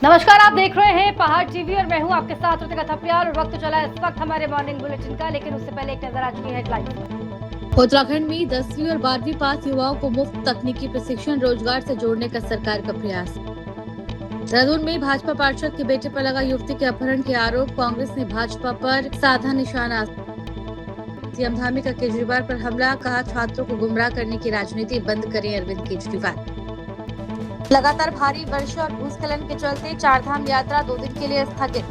नमस्कार, आप देख रहे हैं पहाड़ टीवी और मैं हूं आपके साथ ऋतिका थपलियाल। और वक्त चला इस वक्त हमारे मॉर्निंग बुलेटिन का, लेकिन उससे पहले एक नजर आ चुकी है हेडलाइंस पर। उत्तराखंड में 10वीं और 12वीं पास युवाओं को मुफ्त तकनीकी प्रशिक्षण रोजगार से जोड़ने का सरकार का प्रयास। देहरादून में भाजपा पार्षद के बेटे पर लगा युवती के अपहरण के आरोप, कांग्रेस ने भाजपा पर साधा निशाना। सीएम धामी का केजरीवाल पर हमला, कहा छात्रों को गुमराह करने की राजनीति बंद करें अरविंद केजरीवाल। लगातार भारी वर्षा और भूस्खलन के चलते चारधाम यात्रा 2 दिन के लिए स्थगित।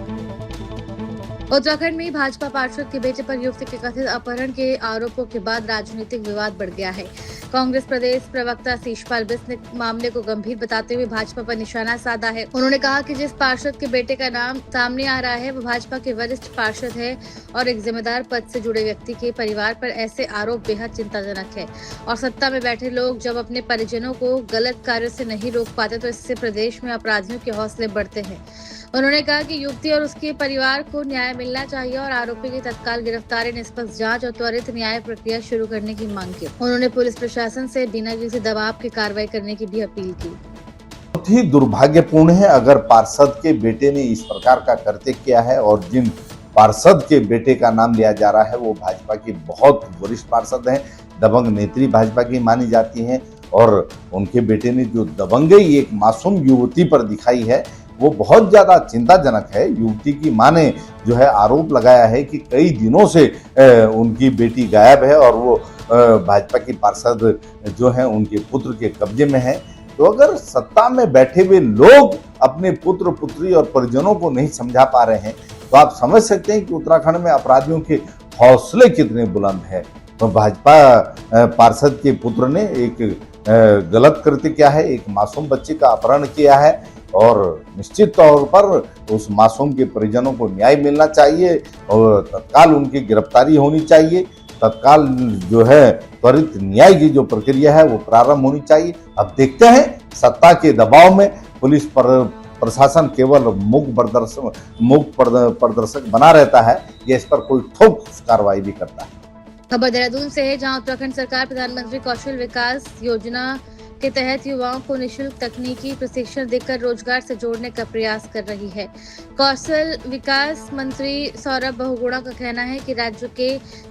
उत्तराखंड में भाजपा पार्षद के बेटे पर युवती के कथित अपहरण के आरोपों के बाद राजनीतिक विवाद बढ़ गया है। कांग्रेस प्रदेश प्रवक्ता शिषपाल बिष्ट ने मामले को गंभीर बताते हुए भाजपा पर निशाना साधा है। उन्होंने कहा कि जिस पार्षद के बेटे का नाम सामने आ रहा है वो भाजपा के वरिष्ठ पार्षद है और एक जिम्मेदार पद से जुड़े व्यक्ति के परिवार पर ऐसे आरोप बेहद चिंताजनक है। और सत्ता में बैठे लोग जब अपने परिजनों को गलत कार्य से नहीं रोक पाते तो इससे प्रदेश में अपराधियों के हौसले बढ़ते हैं। उन्होंने कहा कि युवती और उसके परिवार को न्याय मिलना चाहिए और आरोपी की तत्काल गिरफ्तारी, निष्पक्ष जांच और त्वरित न्याय प्रक्रिया शुरू करने की मांग की। उन्होंने पुलिस प्रशासन से बिना किसी दबाव के कार्रवाई करने की भी अपील की। बहुत ही दुर्भाग्यपूर्ण है अगर पार्षद के बेटे ने इस प्रकार का कृत्य किया है, और जिन पार्षद के बेटे का नाम लिया जा रहा है वो भाजपा की बहुत वरिष्ठ पार्षद हैं, दबंग नेत्री भाजपा की मानी जाती हैं, और उनके बेटे ने जो दबंगई एक मासूम युवती पर दिखाई है वो बहुत ज्यादा चिंताजनक है। युवती की मां ने जो है आरोप लगाया है कि कई दिनों से उनकी बेटी गायब है और वो भाजपा की पार्षद जो है उनके पुत्र के कब्जे में है। तो अगर सत्ता में बैठे हुए लोग अपने पुत्र पुत्री और परिजनों को नहीं समझा पा रहे हैं तो आप समझ सकते हैं कि उत्तराखंड में अपराधियों के हौसले कितने बुलंद हैं। तो भाजपा पार्षद के पुत्र ने एक गलत कृत्य किया है, एक मासूम बच्चे का अपहरण किया है, और निश्चित तौर पर उस मासूम के परिजनों को न्याय मिलना चाहिए और तत्काल उनकी गिरफ्तारी होनी चाहिए। तत्काल जो है त्वरित न्याय की जो प्रक्रिया है वो प्रारंभ होनी चाहिए। अब देखते हैं सत्ता के दबाव में पुलिस प्रशासन केवल मूक प्रदर्शक बना रहता है या इस पर कोई ठोस कार्रवाई भी करता है। खबर देहरादून से है, जहां उत्तराखंड सरकार प्रधानमंत्री कौशल विकास योजना के तहत युवाओं को निःशुल्क तकनीकी प्रशिक्षण देकर रोजगार से जोड़ने का प्रयास कर रही है। कौशल विकास मंत्री सौरभ बहुगुणा का कहना है कि राज्य के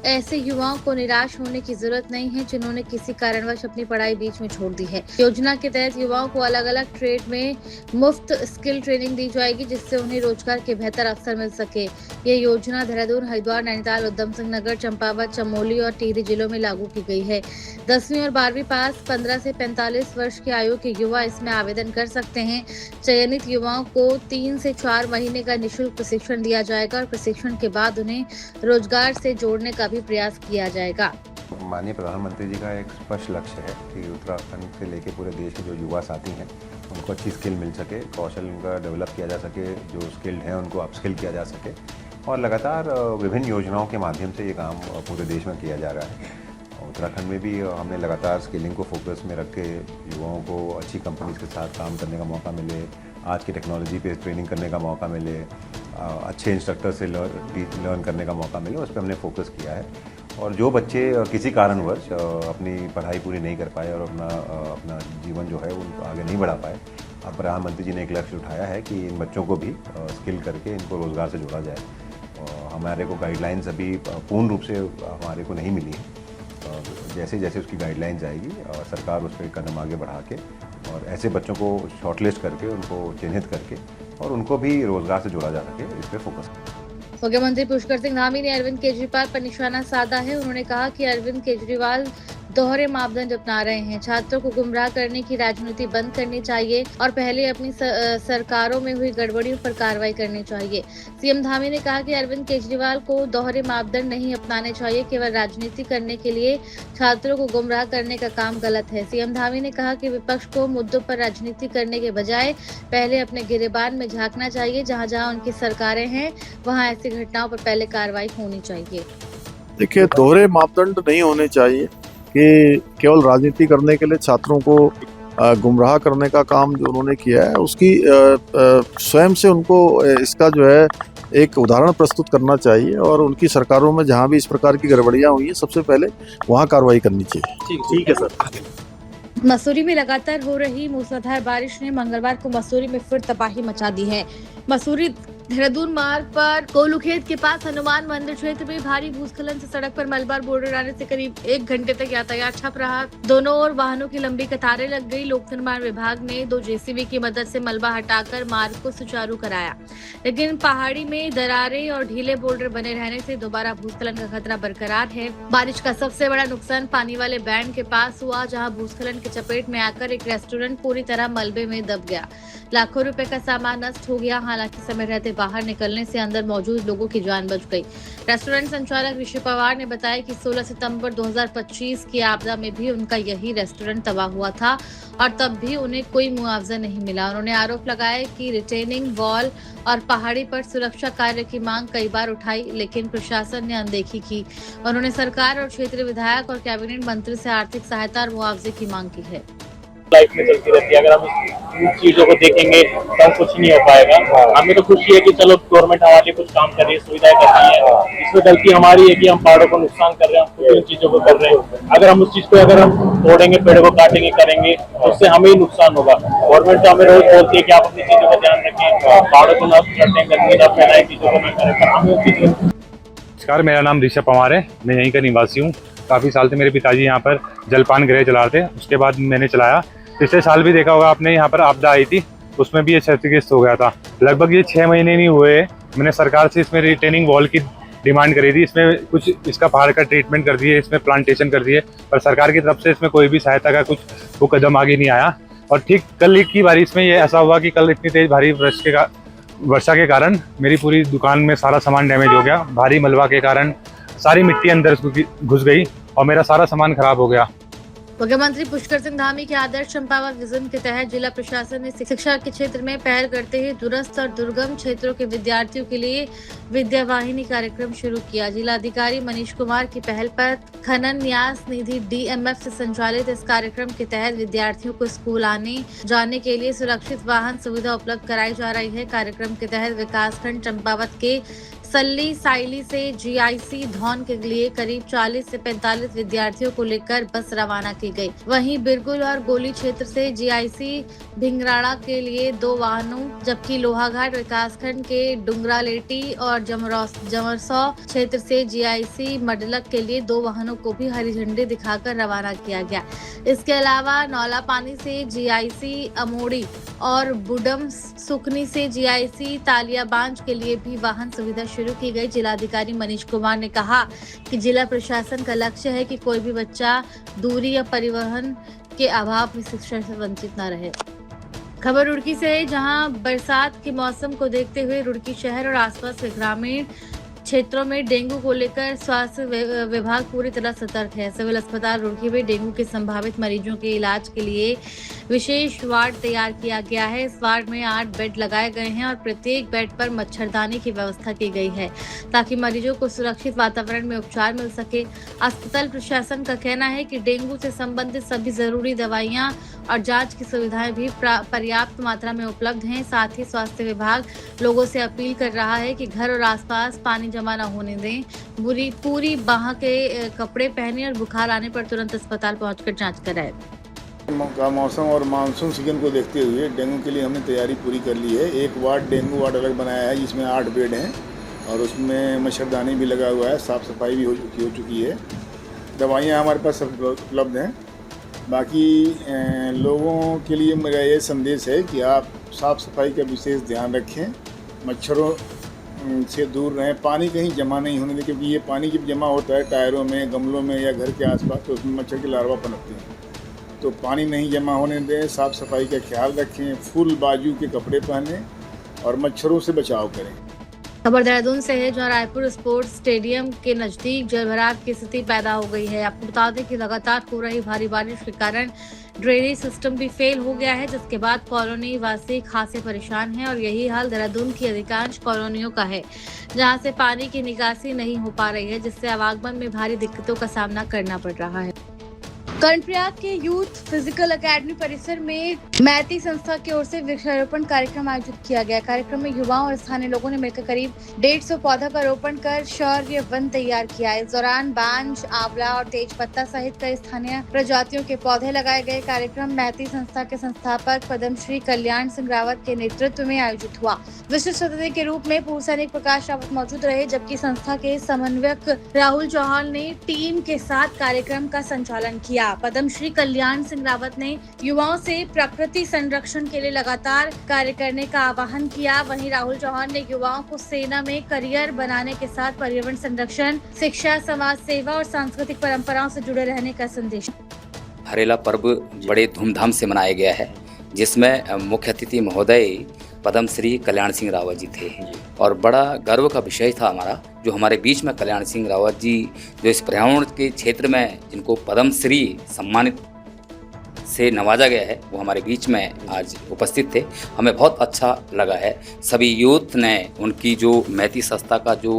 ऐसे युवाओं को निराश होने की जरूरत नहीं है जिन्होंने किसी कारणवश अपनी पढ़ाई बीच में छोड़ दी है। योजना के तहत युवाओं को अलग अलग ट्रेड में मुफ्त स्किल ट्रेनिंग दी जाएगी जिससे उन्हें रोजगार के बेहतर अवसर मिल सके। ये योजना देहरादून, हरिद्वार, नैनीताल, उधम सिंह नगर, चंपावत, चमोली और टिहरी जिलों में लागू की गई है। 10वीं और 12वीं पास 15 से 45 वर्ष की आयु के युवा इसमें आवेदन कर सकते हैं। चयनित युवाओं को 3 से 4 महीने का निःशुल्क प्रशिक्षण दिया जाएगा और प्रशिक्षण के बाद उन्हें रोजगार से जोड़ने का भी प्रयास किया जाएगा। माननीय प्रधानमंत्री जी का एक स्पष्ट लक्ष्य है कि उत्तराखंड से लेकर पूरे देश के जो युवा साथी हैं उनको अच्छी स्किल मिल सके, कौशल उनका डेवलप किया जा सके, जो स्किल्ड हैं उनको अपस्किल किया जा सके, और लगातार विभिन्न योजनाओं के माध्यम से ये काम पूरे देश में किया जा रहा है। उत्तराखंड में भी हमने लगातार स्किलिंग को फोकस में रख के युवाओं को अच्छी कंपनीज के साथ काम करने का मौका मिले, आज की टेक्नोलॉजी पे ट्रेनिंग करने का मौका मिले, अच्छे इंस्ट्रक्टर से लर्न करने का मौका मिले, उस पर हमने फोकस किया है। और जो बच्चे किसी कारणवश अपनी पढ़ाई पूरी नहीं कर पाए और अपना जीवन जो है वो आगे नहीं बढ़ा पाए, अब प्रधानमंत्री जी ने एक लक्ष्य उठाया है कि इन बच्चों को भी स्किल करके इनको रोज़गार से जोड़ा जाए। हमारे को गाइडलाइंस अभी पूर्ण रूप से हमारे को नहीं मिली है, जैसे जैसे उसकी गाइडलाइंस आएगी सरकार उस पर कदम आगे बढ़ा के और ऐसे बच्चों को शॉर्टलिस्ट करके उनको चिन्हित करके और उनको भी रोजगार से जोड़ा जा सके, इस पर फोकस करें। मुख्यमंत्री पुष्कर सिंह धामी ने अरविंद केजरीवाल पर निशाना साधा है। उन्होंने कहा कि अरविंद केजरीवाल दोहरे मापदंड अपना रहे हैं। छात्रों को गुमराह करने की राजनीति बंद करनी चाहिए और पहले अपनी सरकारों में हुई गड़बड़ियों पर कार्रवाई करनी चाहिए। सीएम धामी ने कहा कि अरविंद केजरीवाल को दोहरे मापदंड नहीं अपनाने चाहिए। केवल राजनीति करने के लिए छात्रों को गुमराह करने का काम गलत है। सीएम धामी ने कहा कि विपक्ष को मुद्दों पर राजनीति करने के बजाय पहले अपने गिरेबान में झांकना चाहिए। जहाँ जहाँ उनकी सरकारें हैं वहाँ ऐसी घटनाओं पर पहले कार्रवाई होनी चाहिए। देखिए, दोहरे मापदंड नहीं होने चाहिए कि केवल राजनीति करने के लिए छात्रों को गुमराह करने का काम जो उन्होंने किया है उसकी स्वयं से उनको इसका जो है एक उदाहरण प्रस्तुत करना चाहिए और उनकी सरकारों में जहां भी इस प्रकार की गड़बड़ियां हुई हैं सबसे पहले वहां कार्रवाई करनी चाहिए। ठीक है सर। मसूरी में लगातार हो रही मूसलाधार बारिश ने मंगलवार को मसूरी में फिर तबाही मचा दी है। मसूरी देहरादून मार्ग पर कोलूखेत के पास हनुमान मंदिर क्षेत्र में भारी भूस्खलन से सड़क पर मलबा बोर्डर आने से करीब 1 घंटे तक यातायात ठप रहा। दोनों ओर वाहनों की लंबी कतारें लग गई। लोक निर्माण विभाग ने 2 जेसीबी की मदद से मलबा हटाकर मार्ग को सुचारू कराया, लेकिन पहाड़ी में दरारें और ढीले बोर्डर बने रहने से दोबारा भूस्खलन का खतरा बरकरार है। बारिश का सबसे बड़ा नुकसान पानी वाले बैंड के पास हुआ, जहां भूस्खलन की चपेट में आकर एक रेस्टोरेंट पूरी तरह मलबे में दब गया। लाखों रुपए का सामान नष्ट हो गया। हालांकि समय रहते बाहर निकलने से अंदर मौजूद लोगों की जान बच गई। रेस्टोरेंट संचालक ऋषि पवार ने बताया कि 16 सितंबर 2025 की आपदा में भी उनका यही रेस्टोरेंट तबाह हुआ था और तब भी उन्हें कोई मुआवजा नहीं मिला। उन्होंने आरोप लगाया कि रिटेनिंग वॉल और पहाड़ी पर सुरक्षा कार्य की मांग कई बार उठाई, लेकिन प्रशासन ने अनदेखी की। उन्होंने सरकार और क्षेत्रीय विधायक और कैबिनेट मंत्री से आर्थिक सहायता और मुआवजे की मांग की है। लाइफ में चलती रहती है, अगर हम उस चीजों को देखेंगे तो कुछ नहीं हो पाएगा। हमें तो खुशी है कि चलो गवर्नमेंट हमारे लिए कुछ काम कर रही है, सुविधाएं कर रही है। इसमें गलती हमारी है कि हम पहाड़ों को नुकसान कर रहे हैं, हम खुद इन चीजों को कर रहे हैं। अगर हम उस चीज को अगर हम तोड़ेंगे, पेड़ों को काटेंगे, करेंगे तो उससे हमें ही नुकसान होगा। गवर्नमेंट तो हमें रोज बोलती है कि आप अपनी चीजों का ध्यान रखें, पहाड़ों को न छटें, गंदगी न फैलाएं, चीजों को न करें। हमें उस चीजों नमस्कार, मेरा नाम ऋषि पवार है। मैं यहीं का निवासी हूँ। काफ़ी साल से मेरे पिताजी यहाँ पर जलपान गृह चला रहे थे, उसके बाद मैंने चलाया। पिछले साल भी देखा होगा आपने, यहाँ पर आपदा आई थी, उसमें भी ये क्षतिग्रस्त हो गया था। लगभग ये 6 महीने नहीं हुए, मैंने सरकार से इसमें रिटेनिंग वॉल की डिमांड करी थी। इसमें कुछ इसका पहाड़ का ट्रीटमेंट कर दिए, इसमें प्लांटेशन कर दिए, पर सरकार की तरफ से इसमें कोई भी सहायता का कुछ वो कदम आगे नहीं आया। और ठीक कल की बारिश में ये ऐसा हुआ कि कल इतनी तेज भारी वर्षा के कारण मेरी पूरी दुकान में सारा सामान डैमेज हो गया। भारी मलबा के कारण सारी मिट्टी अंदर घुस गई और मेरा सारा सामान खराब हो गया। मुख्यमंत्री पुष्कर सिंह धामी के आदर्श चंपावत विजन के तहत जिला प्रशासन ने शिक्षा के क्षेत्र में पहल करते हुए दूरस्थ और दुर्गम क्षेत्रों के विद्यार्थियों के लिए विद्या वाहिनी कार्यक्रम शुरू किया। जिलाधिकारी मनीष कुमार की पहल पर खनन न्यास निधि DMF से संचालित इस कार्यक्रम के तहत विद्यार्थियों को स्कूल आने जाने के लिए सुरक्षित वाहन सुविधा उपलब्ध कराई जा रही है। कार्यक्रम के तहत विकासखंड चंपावत के सल्ली साइली से GIC धौन के लिए करीब 40 से 45 विद्यार्थियों को लेकर बस रवाना की गई। वहीं बिरगुल और गोली क्षेत्र से GIC भिंगराड़ा के लिए 2 वाहनों, जबकि लोहाघाट विकासखंड के डुंगरालेटी और जमरसौ क्षेत्र से GIC मडलक के लिए 2 वाहनों को भी हरी झंडी दिखाकर रवाना किया गया। इसके अलावा नौला पानी से GIC अमोड़ी और बुडम सुकनी से GIC तालियाबांज के लिए भी वाहन सुविधा शुरू की गई। जिलाधिकारी मनीष कुमार ने कहा कि जिला प्रशासन का लक्ष्य है कि कोई भी बच्चा दूरी या परिवहन के अभाव में शिक्षा से वंचित न रहे। खबर रुड़की से, जहां बरसात के मौसम को देखते हुए रुड़की शहर और आसपास के ग्रामीण क्षेत्रों में डेंगू को लेकर स्वास्थ्य विभाग पूरी तरह सतर्क है। सिविल अस्पताल रुड़की में डेंगू के संभावित मरीजों के इलाज के लिए विशेष वार्ड तैयार किया गया है। इस वार्ड में 8 बेड लगाए गए हैं और प्रत्येक बेड पर मच्छरदानी की व्यवस्था की गई है, ताकि मरीजों को सुरक्षित वातावरण में उपचार मिल सके। अस्पताल प्रशासन का कहना है कि डेंगू से संबंधित सभी जरूरी दवाइयां और जांच की सुविधाएं भी पर्याप्त मात्रा में उपलब्ध हैं। साथ ही स्वास्थ्य विभाग लोगों से अपील कर रहा है कि घर और आसपास पानी जमा न होने दें, पूरी बाह के कपड़े पहने और बुखार आने पर तुरंत अस्पताल पहुंचकर जांच कराएं। का मौसम और मानसून सीजन को देखते हुए डेंगू के लिए हमने तैयारी पूरी कर ली है। एक वार्ड डेंगू वार्ड अलग बनाया है, जिसमें 8 बेड हैं और उसमें मच्छरदानी भी लगा हुआ है, साफ़ सफाई भी हो चुकी है। दवाइयाँ हमारे पास सब उपलब्ध हैं। बाकी लोगों के लिए मेरा ये संदेश है कि आप साफ़ सफाई का विशेष ध्यान रखें, मच्छरों से दूर रहें, पानी कहीं जमा नहीं होने दें, क्योंकि ये पानी जब जमा होता है टायरों में, गमलों में या घर के आसपास, तो उसमें मच्छर के लार्वा पनपते हैं। तो पानी नहीं जमा होने दें, साफ़ सफाई का ख्याल रखें, फुल बाजू के कपड़े पहनें और मच्छरों से बचाव करें। खबर देहरादून से है, जहां रायपुर स्पोर्ट्स स्टेडियम के नजदीक जलभराव की स्थिति पैदा हो गई है। आपको बता दें कि लगातार हो रही भारी बारिश के कारण ड्रेनेज सिस्टम भी फेल हो गया है, जिसके बाद कॉलोनी वासी खासे परेशान हैं और यही हाल देहरादून की अधिकांश कॉलोनियों का है, जहां से पानी की निकासी नहीं हो पा रही है, जिससे आवागमन में भारी दिक्कतों का सामना करना पड़ रहा है। कर्णप्रयाग के यूथ फिजिकल एकेडमी परिसर में मैती संस्था की ओर से वृक्षारोपण कार्यक्रम आयोजित किया गया। कार्यक्रम में युवाओं और स्थानीय लोगों ने मिलकर करीब 150 पौधा का रोपण कर शौर्य वन तैयार किया। इस दौरान बांज, आंवला और तेज पत्ता सहित कई स्थानीय प्रजातियों के पौधे लगाए गए। कार्यक्रम मैती संस्था के संस्थापक पद्मश्री कल्याण सिंह रावत के नेतृत्व में आयोजित हुआ। विशिष्ट अतिथि के रूप में पूर्व सैनिक प्रकाश रावत मौजूद रहे, जबकि संस्था के समन्वयक राहुल चौहान ने टीम के साथ कार्यक्रम का संचालन किया। पद्मश्री कल्याण सिंह रावत ने युवाओं से प्रकृति संरक्षण के लिए लगातार कार्य करने का आह्वान किया। वहीं राहुल चौहान ने युवाओं को सेना में करियर बनाने के साथ पर्यावरण संरक्षण, शिक्षा, समाज सेवा और सांस्कृतिक परंपराओं से जुड़े रहने का संदेश। हरेला पर्व बड़े धूमधाम से मनाया गया है, जिसमें मुख्य अतिथि महोदय पद्मश्री कल्याण सिंह रावत जी थे और बड़ा गर्व का विषय था हमारा जो हमारे बीच में कल्याण सिंह रावत जी जो इस पर्यावरण के क्षेत्र में जिनको पद्मश्री सम्मानित से नवाजा गया है वो हमारे बीच में आज उपस्थित थे। हमें बहुत अच्छा लगा है। सभी यूथ ने उनकी जो मैती संस्था का जो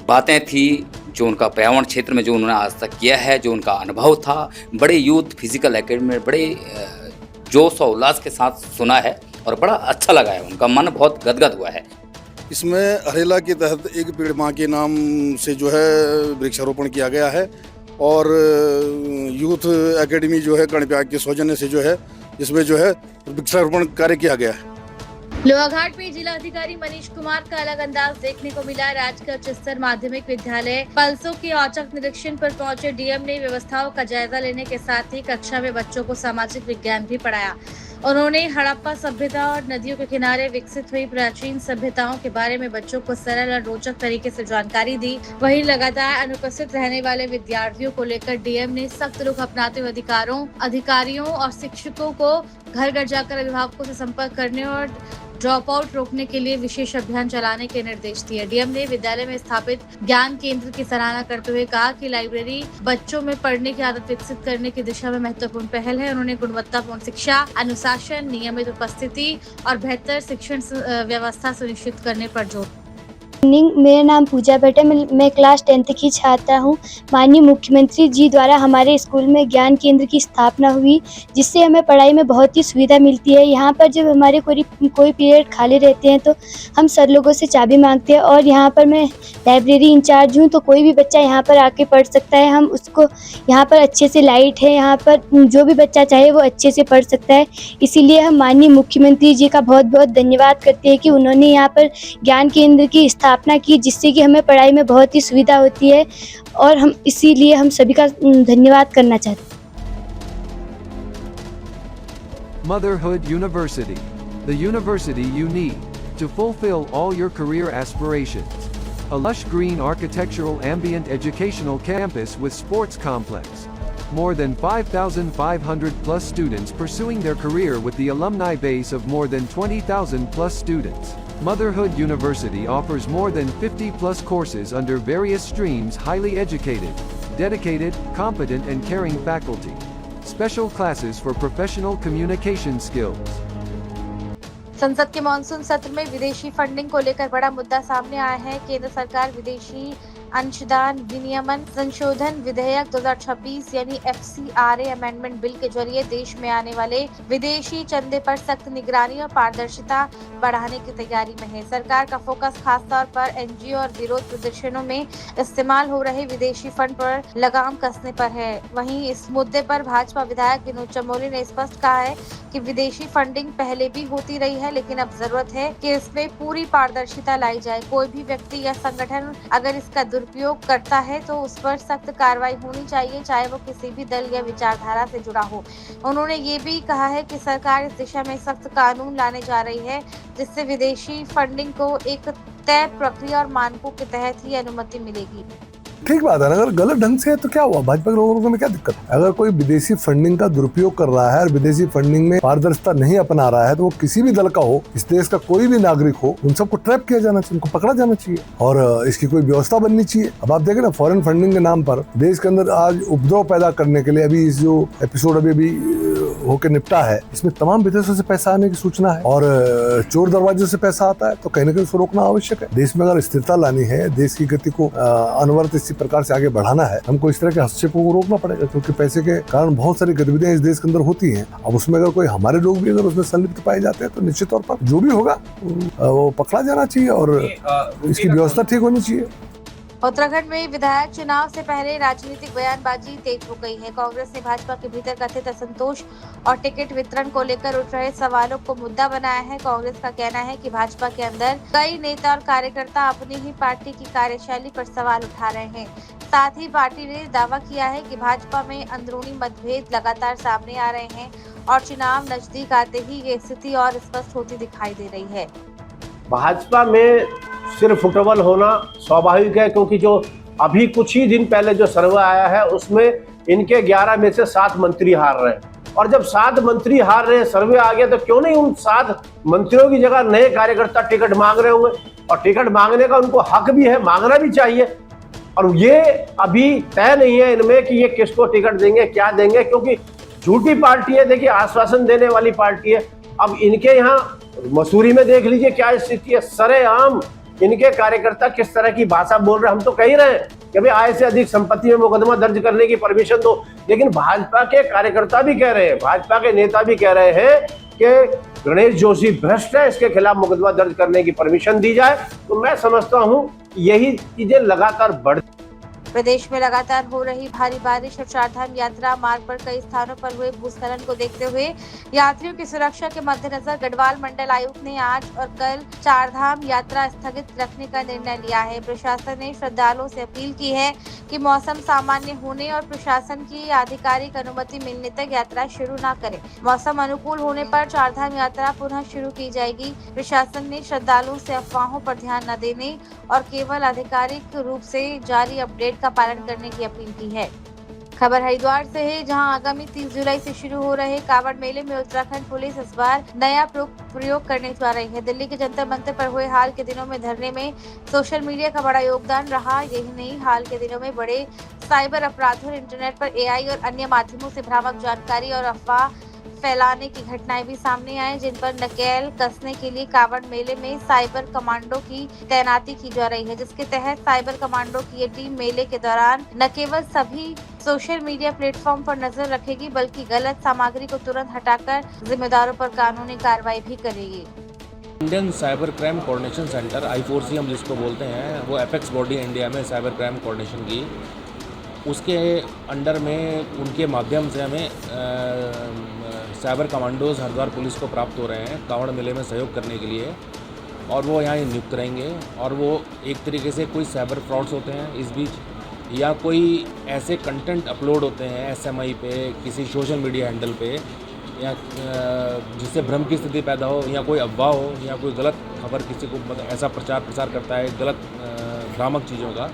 बातें थी, जो उनका पर्यावरण क्षेत्र में जो उन्होंने आज तक किया है, जो उनका अनुभव था, बड़े यूथ फिजिकल एकेडमी में बड़े जोश और उल्लास के साथ सुना है और बड़ा अच्छा लगा है। उनका मन बहुत गदगद हुआ है। इसमें हरेला के तहत एक पेड़ माँ के नाम से जो है वृक्षारोपण किया गया है और यूथ एकेडमी जो है कर्णप्रयाग के सौजन्य से जो है इसमें जो है वृक्षारोपण कार्य किया गया है। लोहाघाट में जिला अधिकारी मनीष कुमार का अलग अंदाज देखने को मिला। राजकीय उच्च स्तर माध्यमिक विद्यालय पल्सो के औचक निरीक्षण पर पहुंचे डीएम ने व्यवस्थाओं का जायजा लेने के साथ ही कक्षा में बच्चों को सामाजिक विज्ञान भी पढ़ाया। उन्होंने हड़प्पा सभ्यता और नदियों के किनारे विकसित हुई प्राचीन सभ्यताओं के बारे में बच्चों को सरल और रोचक तरीके से जानकारी दी। वहीं लगातार अनुपस्थित रहने वाले विद्यार्थियों को लेकर डीएम ने सख्त रुख अपनाते हुए अधिकारियों और शिक्षकों को घर घर जाकर अभिभावकों से संपर्क करने और ड्रॉप आउट रोकने के लिए विशेष अभियान चलाने के निर्देश दिए। डीएम ने विद्यालय में स्थापित ज्ञान केंद्र की सराहना करते हुए कहा कि लाइब्रेरी बच्चों में पढ़ने की आदत विकसित करने की दिशा में महत्वपूर्ण पहल है। उन्होंने गुणवत्तापूर्ण शिक्षा, अनुशासन, नियमित उपस्थिति और बेहतर शिक्षण व्यवस्था सुनिश्चित करने पर जोर। मेरा नाम पूजा भट्ट है। मैं क्लास 10th की छात्रा हूँ। माननीय मुख्यमंत्री जी द्वारा हमारे स्कूल में ज्ञान केंद्र की स्थापना हुई, जिससे हमें पढ़ाई में बहुत ही सुविधा मिलती है। यहाँ पर जब हमारे कोई पीरियड खाली रहते हैं तो हम सर लोगों से चाबी मांगते हैं और यहाँ पर मैं लाइब्रेरी इंचार्ज हूँ, तो कोई भी बच्चा यहाँ पर आके पढ़ सकता है। हम उसको यहाँ पर अच्छे से लाइट है, यहाँ पर जो भी बच्चा चाहे वो अच्छे से पढ़ सकता है। इसीलिए हम माननीय मुख्यमंत्री जी का बहुत बहुत धन्यवाद करते हैं कि उन्होंने यहाँ पर ज्ञान केंद्र की स्थापना की, जिससे कि हमें पढ़ाई में बहुत ही सुविधा होती है और हम इसीलिए हम सभी का धन्यवाद करना चाहते हैं। Motherhood University, the university you need to fulfill all your career aspirations. A lush green architectural ambient educational campus with sports complex. More than 5,500 plus students pursuing their career with the alumni base of more than 20,000 plus students. Motherhood University offers more than 50 plus courses under various streams, highly educated, dedicated, competent and caring faculty. Special classes for professional communication skills. संसद के monsoon सत्र में विदेशी funding को लेकर बड़ा मुद्दा सामने आया है। केंद्र सरकार विदेशी अंशदान विनियमन संशोधन विधेयक 2026 यानी FCRA अमेंडमेंट बिल के जरिए देश में आने वाले विदेशी चंदे पर सख्त निगरानी और पारदर्शिता बढ़ाने की तैयारी में है। सरकार का फोकस खासतौर पर एनजीओ और विरोध प्रदर्शनों में इस्तेमाल हो रहे विदेशी फंड पर लगाम कसने पर है। वहीं इस मुद्दे पर भाजपा विधायक विनोद चमोली ने स्पष्ट कहा है कि विदेशी फंडिंग पहले भी होती रही है, लेकिन अब जरूरत है कि इसमें पूरी पारदर्शिता लाई जाए। कोई भी व्यक्ति या संगठन अगर इसका दुरुपयोग करता है तो उस पर सख्त कार्रवाई होनी चाहिए, चाहे वो किसी भी दल या विचारधारा से जुड़ा हो। उन्होंने ये भी कहा है कि सरकार इस दिशा में सख्त कानून लाने जा रही है, जिससे विदेशी फंडिंग को एक तय प्रक्रिया और मानकों के तहत ही अनुमति मिलेगी। ठीक बात है, अगर गलत ढंग से है तो क्या हुआ, भाजपा के लोगों में क्या दिक्कत है? अगर कोई विदेशी फंडिंग का दुरुपयोग कर रहा है और विदेशी फंडिंग में पारदर्शिता नहीं अपना रहा है तो वो किसी भी दल का हो, इस देश का कोई भी नागरिक हो, उन सबको ट्रैप किया जाना चाहिए, उनको पकड़ा जाना चाहिए और इसकी कोई व्यवस्था बननी चाहिए। अब आप देखें ना, फॉरेन फंडिंग के नाम पर देश के अंदर आज उपद्रव पैदा करने के लिए अभी इस जो एपिसोड अभी होकर निपटा है, इसमें तमाम विदेशों से पैसा आने की सूचना है और चोर दरवाजे से पैसा आता है, तो कहीं ना कहीं उसको रोकना आवश्यक है। देश में अगर स्थिरता लानी है, देश की गति को अनवरत इसी प्रकार से आगे बढ़ाना है, हमको इस तरह के हस्तक्षेपों को रोकना पड़ेगा, क्योंकि पैसे के कारण बहुत सारी गतिविधियां इस देश के अंदर होती हैं। अब उसमें अगर कोई हमारे लोग भी अगर उसमें संलिप्त पाए जाते हैं तो निश्चित तौर पर जो भी होगा वो पकड़ा जाना चाहिए और इसकी व्यवस्था ठीक होनी चाहिए। उत्तराखंड में विधायक चुनाव से पहले राजनीतिक बयानबाजी तेज हो गई है। कांग्रेस ने भाजपा के भीतर कथित असंतोष और टिकट वितरण को लेकर उठ रहे सवालों को मुद्दा बनाया है। कांग्रेस का कहना है कि भाजपा के अंदर कई नेता और कार्यकर्ता अपनी ही पार्टी की कार्यशैली पर सवाल उठा रहे हैं। साथ ही पार्टी ने दावा किया है कि भाजपा में अंदरूनी मतभेद लगातार सामने आ रहे हैं और चुनाव नजदीक आते ही ये स्थिति और स्पष्ट होती दिखाई दे रही है। भाजपा में सिर्फ फुटबॉल होना स्वाभाविक है, क्योंकि जो अभी कुछ ही दिन पहले जो सर्वे आया है उसमें इनके 11 में से 7 मंत्री हार रहे हैं। और जब 7 मंत्री हार रहे हैं, सर्वे आ गया, तो क्यों नहीं उन 7 मंत्रियों की जगह नए कार्यकर्ता टिकट मांग रहे होंगे? और टिकट मांगने का उनको हक भी है, मांगना भी चाहिए। और ये अभी तय नहीं है इनमें कि ये किसको टिकट देंगे, क्या देंगे, क्योंकि झूठी पार्टी है। देखिए, आश्वासन देने वाली पार्टी है। अब इनके यहाँ मसूरी में देख लीजिए क्या स्थिति है। सरेआम इनके कार्यकर्ता किस तरह की भाषा बोल रहे हैं। हम तो कह ही रहे हैं कि भाई आय से अधिक संपत्ति में मुकदमा दर्ज करने की परमिशन दो, लेकिन भाजपा के कार्यकर्ता भी कह रहे हैं, भाजपा के नेता भी कह रहे हैं कि गणेश जोशी भ्रष्ट है, इसके खिलाफ मुकदमा दर्ज करने की परमिशन दी जाए। तो मैं समझता हूँ यही चीजें लगातार बढ़। प्रदेश में लगातार हो रही भारी बारिश और चारधाम यात्रा मार्ग पर कई स्थानों पर हुए भूस्खलन को देखते हुए यात्रियों की सुरक्षा के मद्देनजर गढ़वाल मंडल आयुक्त ने आज और कल चारधाम यात्रा स्थगित रखने का निर्णय लिया है। प्रशासन ने श्रद्धालुओं से अपील की है कि मौसम सामान्य होने और प्रशासन की आधिकारिक अनुमति मिलने तक यात्रा शुरू न करें। मौसम अनुकूल होने पर चारधाम यात्रा पुनः शुरू की जाएगी। प्रशासन ने श्रद्धालुओं से अफवाहों पर ध्यान न देने और केवल आधिकारिक रूप से जारी अपडेट का पालन करने की अपील की है। खबर हरिद्वार से है, जहां आगामी 30 जुलाई से शुरू हो रहे कांवड़ मेले में उत्तराखंड पुलिस इस बार नया प्रयोग करने जा रही है। दिल्ली के जंतर मंतर पर हुए हाल के दिनों में धरने में सोशल मीडिया का बड़ा योगदान रहा। यही नहीं, हाल के दिनों में बड़े साइबर अपराधों और इंटरनेट पर AI और अन्य माध्यमों से भ्रामक जानकारी और अफवाह फैलाने की घटनाएं भी सामने आए, जिन पर नकेल कसने के लिए कांवड़ मेले में साइबर कमांडो की तैनाती की जा रही है, जिसके तहत साइबर कमांडो की ये टीम मेले के दौरान न केवल सभी सोशल मीडिया प्लेटफॉर्म पर नजर रखेगी, बल्कि गलत सामग्री को तुरंत हटाकर जिम्मेदारों पर कानूनी कार्रवाई भी करेगी। Indian cyber crime coordination centre I4C हम जिसको बोलते हैं, वो एपेक्स बॉडी है इंडिया में साइबर क्राइम कोऑर्डिनेशन की। उसके अंडर में उनके माध्यम से हमें साइबर कमांडोज हरिद्वार पुलिस को प्राप्त हो रहे हैं कांवड़ मेले में सहयोग करने के लिए, और वो यहाँ नियुक्त रहेंगे। और वो एक तरीके से कोई साइबर फ्रॉड्स होते हैं इस बीच, या कोई ऐसे कंटेंट अपलोड होते हैं SMI पे, किसी सोशल मीडिया हैंडल पे, या जिससे भ्रम की स्थिति पैदा हो, या कोई अफवाह हो, या कोई गलत खबर किसी को मतलब ऐसा प्रचार प्रसार करता है गलत भ्रामक चीज़ों का,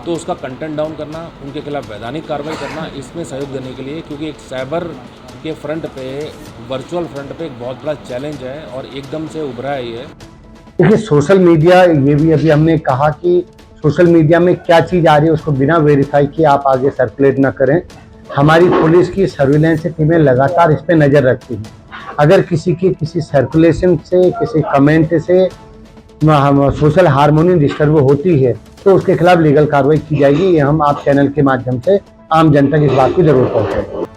तो उसका कंटेंट डाउन करना, उनके खिलाफ वैधानिक कार्रवाई करना, इसमें सहयोग देने के लिए, क्योंकि एक साइबर के फ्रंट पे, वर्चुअल फ्रंट पे एक बहुत बड़ा चैलेंज है और एकदम से उभरा है ये। देखिए, सोशल मीडिया, ये भी अभी हमने कहा कि सोशल मीडिया में क्या चीज़ आ रही है उसको बिना वेरीफाई किए आप आगे सर्कुलेट ना करें। हमारी पुलिस की सर्विलेंस टीमें लगातार इस पर नज़र रखती हैं। अगर किसी की किसी सर्कुलेशन से, किसी कमेंट से सोशल हार्मोनी डिस्टर्ब होती है तो उसके खिलाफ लीगल कार्रवाई की जाएगी। ये हम आप चैनल के माध्यम से आम जनता की इस बात को जरूर पहुंचाएं।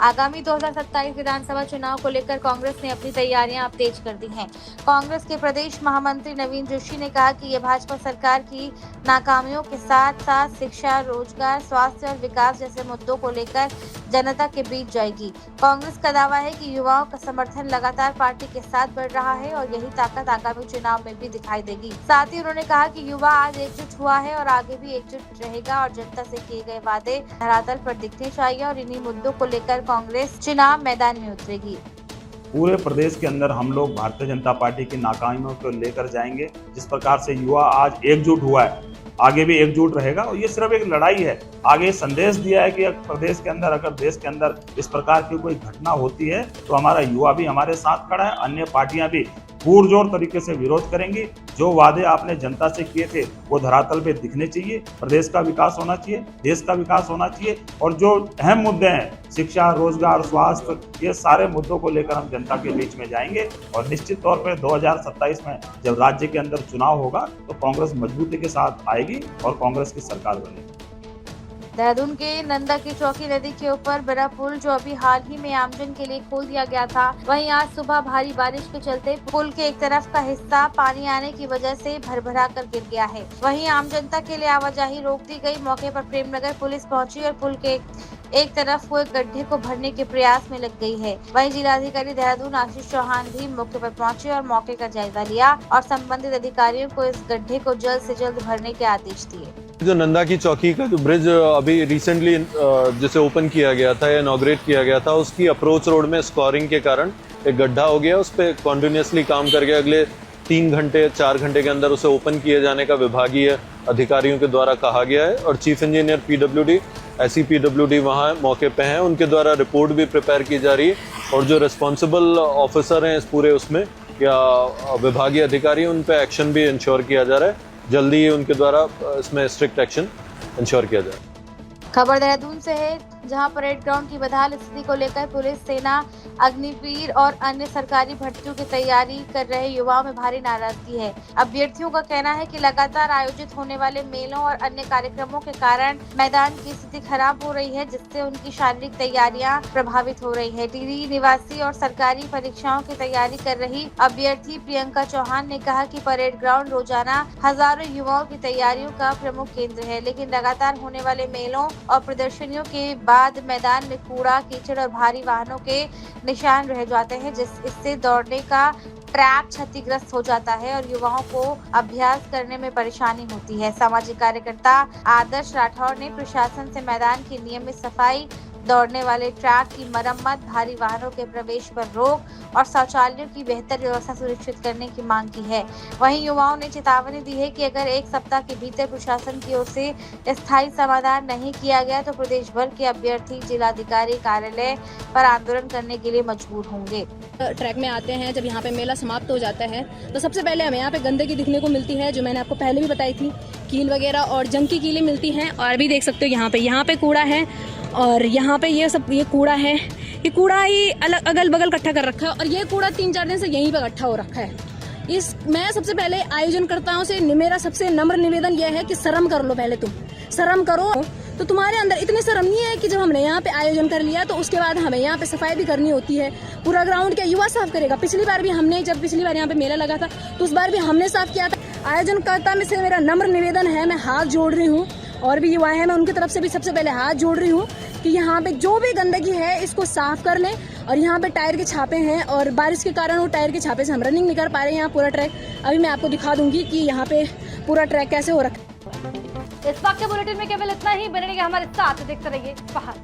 आगामी 2027 विधानसभा चुनाव को लेकर कांग्रेस ने अपनी तैयारियां अब तेज कर दी हैं। कांग्रेस के प्रदेश महामंत्री नवीन जोशी ने कहा कि ये भाजपा सरकार की नाकामियों के साथ साथ शिक्षा, रोजगार, स्वास्थ्य और विकास जैसे मुद्दों को लेकर जनता के बीच जाएगी। कांग्रेस का दावा है कि युवाओं का समर्थन लगातार पार्टी के साथ बढ़ रहा है और यही ताकत आगामी चुनाव में भी दिखाई देगी। साथ ही उन्होंने कहा कि युवा आज एकजुट हुआ है और आगे भी एकजुट रहेगा और जनता से किए गए वादे धरातल पर दिखने चाहिए और इन्हीं मुद्दों को लेकर कांग्रेस चुनाव मैदान में उतरेगी। पूरे प्रदेश के अंदर हम लोग भारतीय जनता पार्टी की नाकामियों को लेकर जाएंगे। जिस प्रकार से युवा आज एकजुट हुआ है, आगे भी एकजुट रहेगा और ये सिर्फ एक लड़ाई है। आगे संदेश दिया है कि प्रदेश के अंदर अगर देश के अंदर इस प्रकार की कोई घटना होती है तो हमारा युवा भी हमारे साथ खड़ा है, अन्य पार्टियां भी पुरजोर तरीके से विरोध करेंगी जो वादे आपने जनता से किए थे वो धरातल पे दिखने चाहिए। प्रदेश का विकास होना चाहिए, देश का विकास होना चाहिए, और जो अहम मुद्दे हैं शिक्षा, रोजगार, स्वास्थ्य, ये सारे मुद्दों को लेकर हम जनता के बीच में जाएंगे। और निश्चित तौर पर 2027 में जब राज्य के अंदर चुनाव होगा तो कांग्रेस मजबूती के साथ आएगी और कांग्रेस की सरकार बनेगी। देहरादून के नंदा की चौकी नदी के ऊपर बड़ा पुल जो अभी हाल ही में आमजन के लिए खोल दिया गया था, वहीं आज सुबह भारी बारिश के चलते पुल के एक तरफ का हिस्सा पानी आने की वजह से भरभरा कर गिर गया है। वहीं आम जनता के लिए आवाजाही रोक दी गई। मौके पर प्रेमनगर पुलिस पहुंची और पुल के एक तरफ हुए गड्ढे को भरने के प्रयास में लग गई है। वहीं जिलाधिकारी देहरादून आशीष चौहान भी मौके पर पहुंचे और मौके का जायजा लिया और संबंधित अधिकारियों को इस गड्ढे को जल्द से जल्द भरने के आदेश दिए। जो नंदा की चौकी का जो ब्रिज अभी रिसेंटली जिसे ओपन किया गया था या इनॉग्रेट किया गया था, उसकी अप्रोच रोड में स्कोरिंग के कारण एक गड्ढा हो गया। उस पर कॉन्टिन्यूसली काम करके अगले 3 घंटे 4 घंटे के अंदर उसे ओपन किए जाने का विभागीय अधिकारियों के द्वारा कहा गया है। और chief engineer PWD, SE PWD वहाँ मौके पे हैं, उनके द्वारा रिपोर्ट भी प्रिपेयर की जा रही है। और जो रिस्पॉन्सिबल ऑफिसर हैं इस पूरे उसमें या विभागीय अधिकारी, उन पे एक्शन भी इंश्योर किया जा रहा है। जल्दी ही उनके द्वारा इसमें स्ट्रिक्ट एक्शन इंश्योर किया जाए। खबर देहरादून से है, जहां परेड ग्राउंड की बदहाल स्थिति को लेकर पुलिस, सेना, अग्निवीर और अन्य सरकारी भर्तियों की तैयारी कर रहे युवाओं में भारी नाराजगी है। अभ्यर्थियों का कहना है कि लगातार आयोजित होने वाले मेलों और अन्य कार्यक्रमों के कारण मैदान की स्थिति खराब हो रही है, जिससे उनकी शारीरिक तैयारियां प्रभावित हो रही है। टिहरी निवासी और सरकारी परीक्षाओं की तैयारी कर रही अभ्यर्थी प्रियंका चौहान ने कहा कि परेड ग्राउंड रोजाना हजारों युवाओं की तैयारियों का प्रमुख केंद्र है, लेकिन लगातार होने वाले मेलों और प्रदर्शनियों के बाद मैदान में कूड़ा, कीचड़ और भारी वाहनों के निशान रह जाते हैं, इससे दौड़ने का ट्रैक क्षतिग्रस्त हो जाता है और युवाओं को अभ्यास करने में परेशानी होती है। सामाजिक कार्यकर्ता आदर्श राठौर ने प्रशासन से मैदान की नियमित सफाई, दौड़ने वाले ट्रैक की मरम्मत, भारी वाहनों के प्रवेश पर रोक और शौचालयों की बेहतर व्यवस्था सुनिश्चित करने की मांग की है। वहीं युवाओं ने चेतावनी दी है कि अगर 1 सप्ताह के भीतर प्रशासन की ओर से स्थायी समाधान नहीं किया गया तो प्रदेश भर के अभ्यर्थी जिलाधिकारी कार्यालय पर आंदोलन करने के लिए मजबूर होंगे। ट्रैक में आते हैं, जब यहाँ पे मेला समाप्त हो जाता है तो सबसे पहले हमें यहाँ पे गंदगी दिखने को मिलती है, जो मैंने आपको पहले भी बताई थी। कील वगैरह और जंग की कीलें मिलती हैं, और भी देख सकते हो यहाँ पे कूड़ा है और यहाँ पे ये कूड़ा है, ये कूड़ा ही अलग अगल बगल इकट्ठा कर रखा है और ये कूड़ा 3-4 दिन से यहीं पे इकट्ठा हो रखा है। मैं सबसे पहले आयोजनकर्ताओं से मेरा सबसे नम्र निवेदन यह है कि शर्म कर लो, पहले तुम शर्म करो। तो तुम्हारे अंदर इतनी शर्म नहीं है कि जब हमने यहाँ पे आयोजन कर लिया तो उसके बाद हमें यहाँ पे सफाई भी करनी होती है। पूरा ग्राउंड क्या युवा साफ करेगा? पिछली बार यहाँ पे मेला लगा था तो उस बार भी हमने साफ किया था। आयोजनकर्ता में से मेरा नम्र निवेदन है, मैं हाथ जोड़ रही हूँ और भी युवा है, मैं उनकी तरफ से भी सबसे पहले हाथ जोड़ रही हूँ कि यहाँ पे जो भी गंदगी है इसको साफ कर लें। और यहाँ पे टायर के छापे हैं और बारिश के कारण वो टायर के छापे से हम रनिंग नहीं कर पा रहे हैं। यहाँ पूरा ट्रैक अभी मैं आपको दिखा दूंगी कि यहाँ पे पूरा ट्रैक कैसे हो रखा है। इस वक्त के बुलेटिन में केवल इतना ही। बने रहिए हमारे साथ, देखते रहिए पहाड़।